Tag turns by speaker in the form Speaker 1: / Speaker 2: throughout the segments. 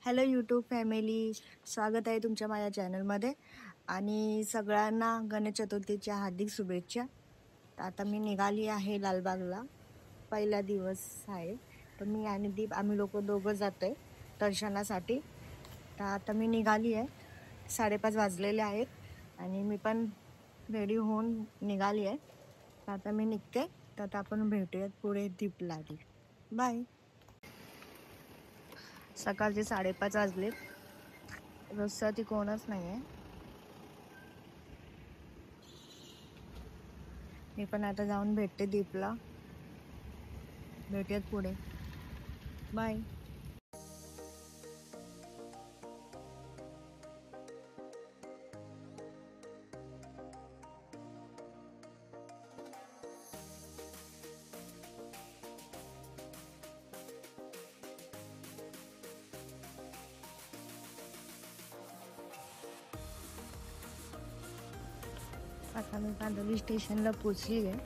Speaker 1: Hello YouTube family, स्वागत आहे तुमच्या माझ्या चॅनलमध्ये आणि सगळ्यांना गणेश चतुर्थीच्या हार्दिक शुभेच्छा. तर आता मी निघाली आहे लालबागला. पहिला दिवस आहे तर मी आणि दीप आम्ही लोक दोघं जातो आहे दर्शनासाठी. तर आता मी निघाली आहे, 5:30 वाजलेले आहेत आणि मी पण रेडी होऊन निघाली आहे. तर आता मी निघते. तर आता आपण भेटूयात पुढे दीपला. बाय. सकाळचे 5:30 वाजले. रस्त्यावरती कोणच नाही आहे. मी पण आता जाऊन भेटते दीपला. भेटूयात पुढे. बाय. आता मी कांदोली स्टेशनला पोचली आहे.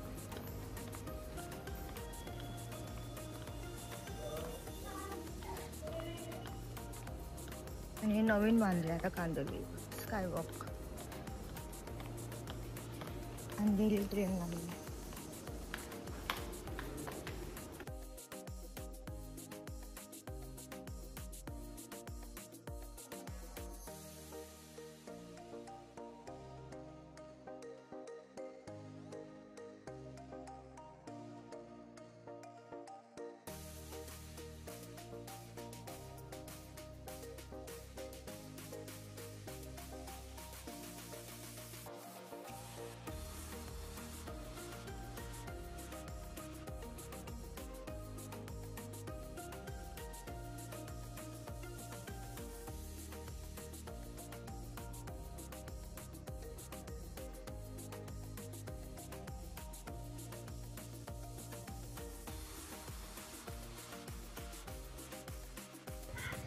Speaker 1: आणि हे नवीन बांधले आता कांदोली स्कायवॉक. अंधेरी ट्रेन लागली.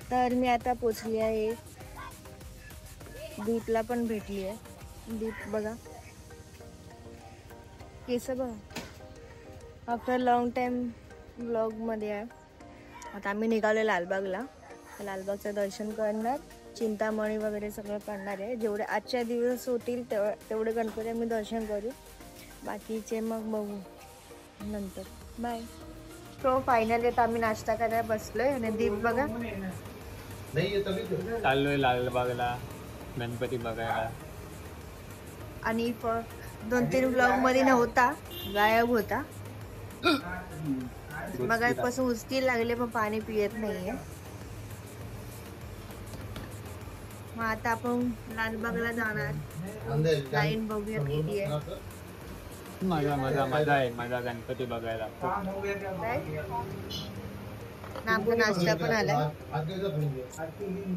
Speaker 1: तर मी आता पोचली आहे. दीपला पण भेटली आहे. दीप बघा, केस बघा. आफ्टर लॉंग टाइम ब्लॉग मध्ये आहे. आता आम्ही निघालो लालबागला. लालबागचं दर्शन करणार, चिंतामणी वगैरे सगळं करणार आहे. जेवढे आजच्या दिवस होतील तेवढे गणपती आम्ही दर्शन करू. बाकीचे मग बघू नंतर. बाय. तो फायनली आता आम्ही नाश्ता करायला बसलोय आणि दीप बघा
Speaker 2: चाललोय लालबागला गणपती बघायला.
Speaker 1: आणि 2-3 ब्लॉग मध्ये नव्हता, गायब होता. बघायपासून उचकी लागले पण पाणी पियत नाहीये. मग आता आपण लालबागला जाणार. लाईन बघूया किती आहे.
Speaker 2: मजा आहे माझा गणपती बघायला.
Speaker 1: आमचा नाश्ता पण आला,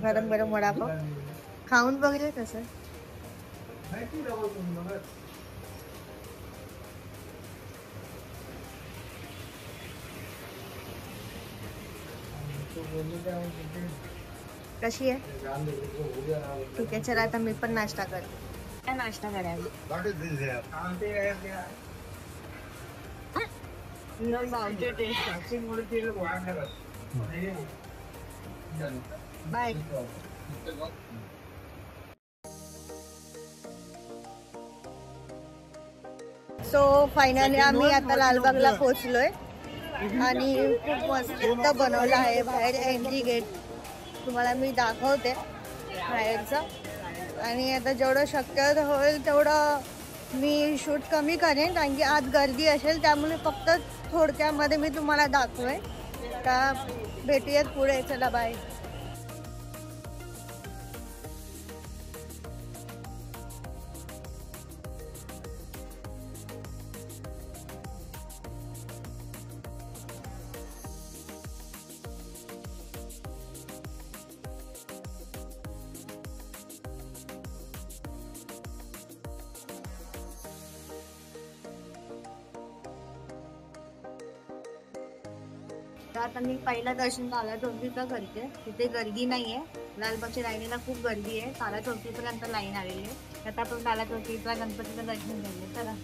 Speaker 1: गरम गरम वडापाव. खाऊन बघले कसं. कशी आहे? ठीक आहे, चला आता मी पण नाश्ता करते. काय नाश्ता करायला बाय. सो फायनली आम्ही आता लालबागला पोहोचलोय आणि खूप मस्त बनवलं आहे. बाहेर एंट्री गेट तुम्हाला मी दाखवते बाहेरचं. आणि आता जेवढं शक्य होईल तेवढं मी शूट कमी करेन, कारण की आत गर्दी असेल. त्यामुळे फक्त थोडक्यामध्ये मी तुम्हाला दाखवेन. का भेटूयात पुढे. चला बाय. आता मी पहिला दर्शन तारा चौकीचं करते. तिथे गर्दी नाहीये. लालबागच्या लाईनीला खूप गर्दी आहे. तारा चौकीपर्यंत लाईन आलेली आहे. आता आपण तारा चौकीचा गणपतीचं दर्शन घेतले. चला.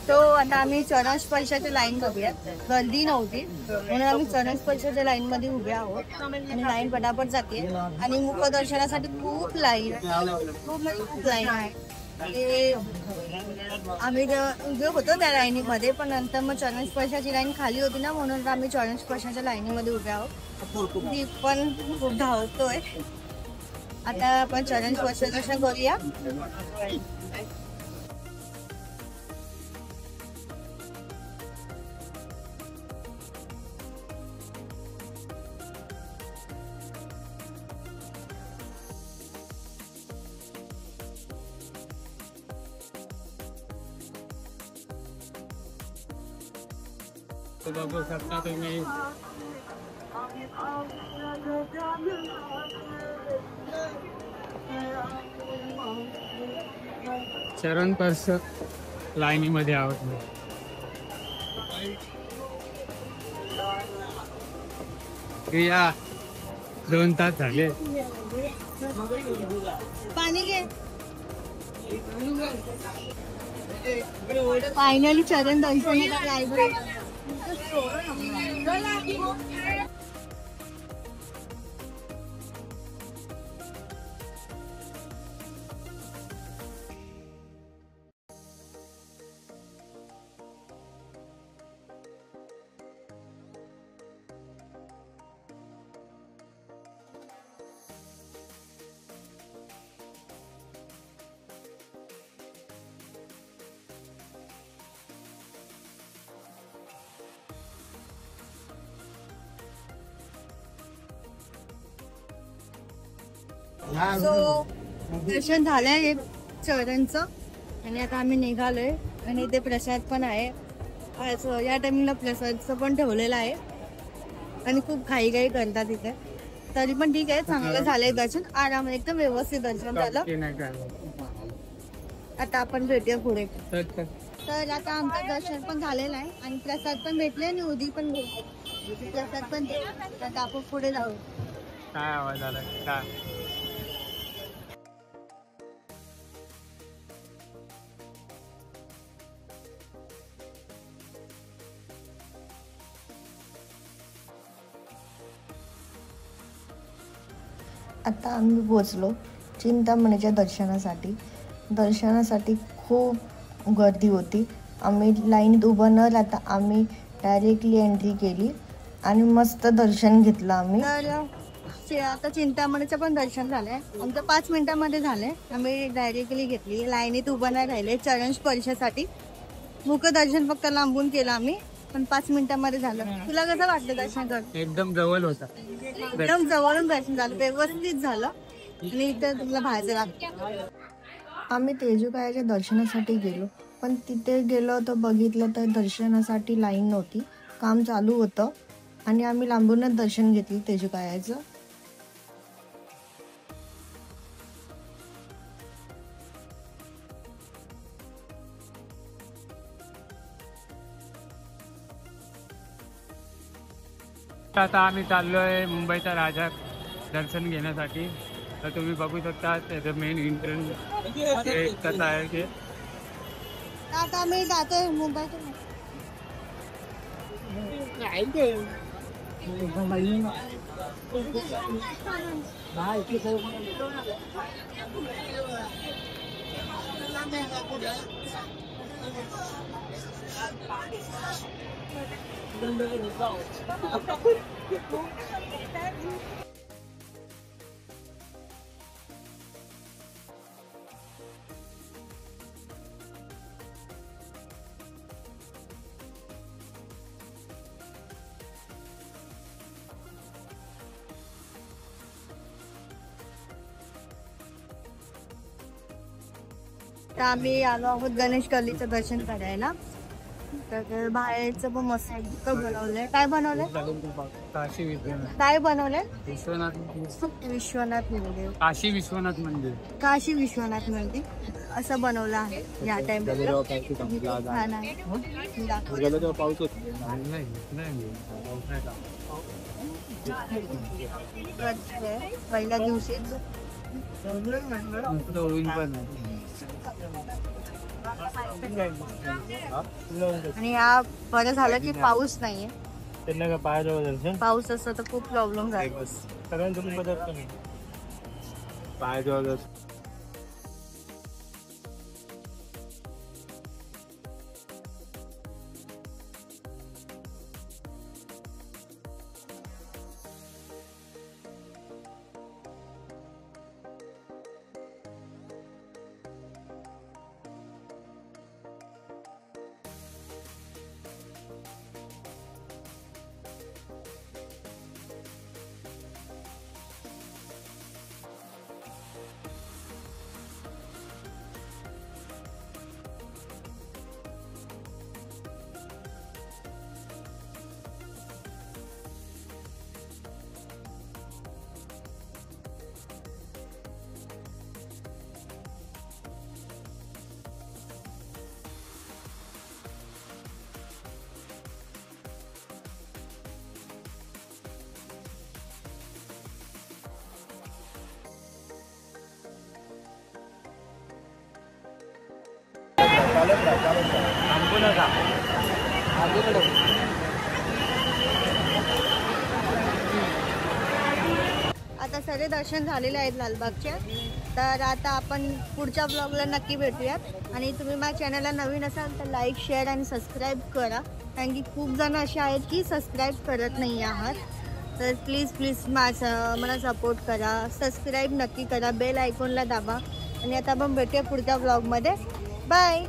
Speaker 1: तो आता आम्ही चरण स्पर्शाच्या लाईन बघूया. गर्दी नव्हती म्हणून आम्ही चरण स्पर्शाच्या लाईन मध्ये उभे आहोत आणि लाईन पटापट जाते. आणि मुखदर्शनासाठी खूप लाईन आहे. आम्ही उभे होतो त्या लाईनीमध्ये, पण नंतर मग चरण स्पर्शाची लाईन खाली होती ना, म्हणून आम्ही चरण स्पर्शाच्या लाईनीमध्ये उभे आहोत. ती पण खूप धावतोय. आता आपण चरण स्पर्श दर्शन करूया.
Speaker 2: बघू शकता तुम्ही चरण स्पर्श लाईनीमध्ये आहोत. या 2 तास झाले.
Speaker 1: पाणी घे. फायनली चरण दर्शनाला लायब्ररी. दर्शन झालंय चरणचं आणि आता आम्ही निघालोय. आणि इथे प्रसाद पण आहे. आज या टायमिंगला प्रसादचं पण ठेवलेलं आहे आणि खूप घाई करतात इथे. तरी पण ठीक आहे, चांगलं झालंय दर्शन. आराम एकदम व्यवस्थित दर्शन झालं. आता आपण भेटूया पुढे. तर आता आमचं दर्शन पण झालेलं आहे आणि प्रसाद पण भेटले आणि उदी पण भेटले. प्रसाद पण दे. आता आपण पुढे जाऊ.
Speaker 2: काय आवाज आला काय?
Speaker 1: आता आम्ही पोचलो चिंतामणीच्या दर्शनासाठी खूप गर्दी होती. आम्ही लाईनीत उभं न राहता आम्ही डायरेक्टली एंट्री केली आणि मस्त दर्शन घेतलं आम्ही. तर आता चिंतामणीचं पण दर्शन झालंय. आमचं 5 मिनिटांमध्ये झालंय. आम्ही डायरेक्टली घेतली, लाईनीत उभं नाही राहिले. चरण स्पर्शासाठी मुखदर्शन फक्त लांबून केलं आम्ही, पण 5 मिनिटांमध्ये झालं. तुला कसं वाटलं दर्शन कर?
Speaker 2: एकदम जवळ होता.
Speaker 1: एकदम जवळून दर्शन झालं, व्यवस्थित झालं. आणि इथं तुला बाहेर लागलं. आम्ही तेजूकायाच्या दर्शनासाठी गेलो, पण तिथे गेलो तर बघितलं तर दर्शनासाठी लाईन नव्हती, काम चालू होतं आणि आम्ही लांबूनच दर्शन घेतलं तेजूकायाचं.
Speaker 2: आता आम्ही चाललोय मुंबईचा राजा दर्शन घेण्यासाठी. तर तुम्ही बघू शकता त्याचं मेन एंट्रन्स कसं आहे ते.
Speaker 1: आता आम्ही जातोय मुंबईत. तर आम्ही आलो आहोत गणेश गल्लीचं दर्शन करायला. तर बाहेरचं पण मस्त बनवलंय. काय बनवलंय?
Speaker 2: काशी विश्वनाथ.
Speaker 1: काय बनवलंय?
Speaker 2: विश्वनाथ
Speaker 1: मंदिर.
Speaker 2: काशी विश्वनाथ मंदिर.
Speaker 1: काशी विश्वनाथ मंदिर असं बनवलं आहे या टाइमला. छान आहे. पहिल्या दिवशी आणि या बरं झालं की पाऊस नाहीये.
Speaker 3: त्यांना का पायाजवळ दर्शन
Speaker 1: पाऊस असता तर खूप प्रॉब्लेम झाला.
Speaker 3: बस सगळ्यांचं पदार्थ नाही पायाजवळ दर्शन.
Speaker 2: थांबू नका.
Speaker 1: आता सगळे दर्शन झालेले आहेत लालबागचे. तर आता आपण पुढच्या ब्लॉगला नक्की भेटूयात. आणि तुम्ही माझ्या चॅनलला नवीन असाल तर लाईक शेअर आणि सबस्क्राईब करा. कारण की खूप जण असे आहेत की सबस्क्राईब करत नाही आहात. तर प्लीज मला सपोर्ट करा. सबस्क्राईब नक्की करा. बेल आयकॉनला दाबा. आणि आता आपण भेटूया पुढच्या ब्लॉगमध्ये. बाय.